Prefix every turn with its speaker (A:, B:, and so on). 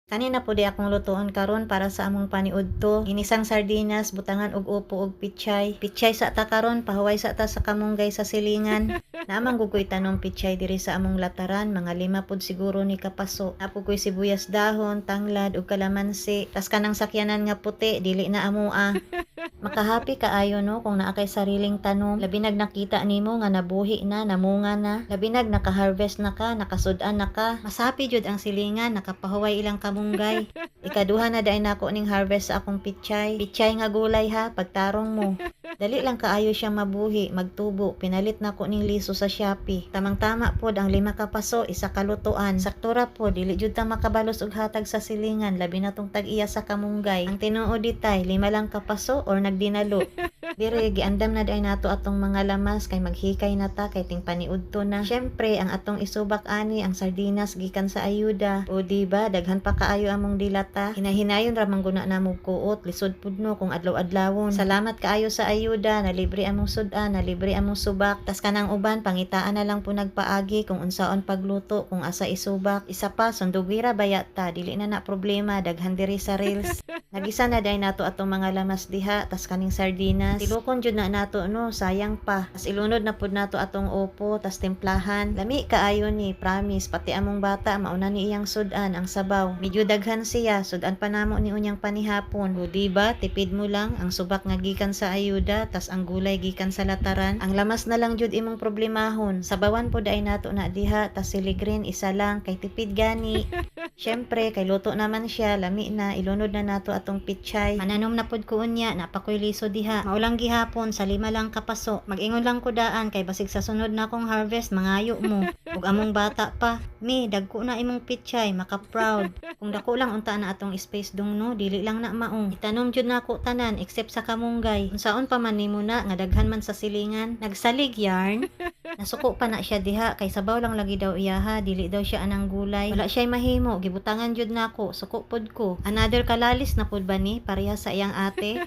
A: Kanina pud akong lutuon karon para sa among paniudto. Inisang sardinas, butangan og upo ug pichay. Pichay sa ta karon, pahuway sa ta sa kamunggay sa silingan. Naamang gugoy tanong pichay diri sa among lataran, mga 5 pud siguro ni kapaso. Napo koy sibuyas dahon, tanglad ug kalamansi. Tas kanang sakyanan nga puti, dili na amoa. Makahappy kaayo no kung naa kay sariling tanom. Labi nag nakita nimo nga nabuhi na, namunga na. Labi nag naka-harvest na ka, nakasud-an na ka. Mas happy jud ang silingan, nakapahuway ilang kamunggay. Ikaduha na dai nako ning harvest sa akong pichay. Pichay nga gulay ha, pagtarong mo. Dali lang kaayo siya mabuhi, magtubo. Pinalit nako ning liso sa Shopee. Tamang-tama pod ang 5 ka paso, isa ka lutuan. Saktura pod, dili jud ta makabalos og hatag sa silingan, labi na tong tag-iya sa kamunggay. Ang tinuod ditay, 5 lang ka paso or nagdinalo. Dire giandam na day nato atong mga lamas kay maghikay na ta kay ting paniudto na. Syempre ang atong isubak ani ang sardinas gikan sa ayuda. O diba daghan pa kaayo among dilata. Hinahinayon ra mangguna namo kuot lisod pud no kung adlaw-adlawon. Salamat kaayo sa ayuda na libre among sudan, na libre among subak. Tas kanang uban pangitaan na lang po nagpaagi kung unsaon pagluto, kung asa isubak. Isa pa sundugira bayata dili na problema daghan diri sa reels. Nagisa na day nato atong mga lamas diha tas kaning sardinas. Tilukon jud na nato no, sayang pa. Tas ilunod na pud nato atong upo tas timplahan. Lami kaayo ni, promise pati among bata mauna ni iyang sudan ang sabaw. Medyo daghan siya, sudan pa namo ni unyang panihapon. O diba, tipid mo lang ang subak nga gikan sa ayuda tas ang gulay gikan sa lataran. Ang lamas na lang jud imong problemahon. Sabawan pud ay nato na diha tas siligrin isa lang kay tipid gani. Syempre kay luto naman siya, lami na ilunod na nato atong pichay. Mananom na pud ko unya, napakoy liso diha. Maulang gihapon sa 5 lang kapaso. Mag-ingon lang ko daan kay basig sa sunod na akong harvest mangayo mo. Ug among bata pa, mi dagko na imong pichay, maka-proud. Kung dako lang unta na atong space dong no, dili lang na maong. Itanom jud nako tanan except sa kamunggay. Unsaon pa man nimo na nga daghan man sa silingan. Nagsalig yarn. Nasuko pa na siya diha kay sabaw lang lagi daw iyaha, dili daw siya anang gulay. Wala siya mahimo, gibutangan jud nako, suko pod ko. Another kalalis na pud ba ni pareha sa iyang ate?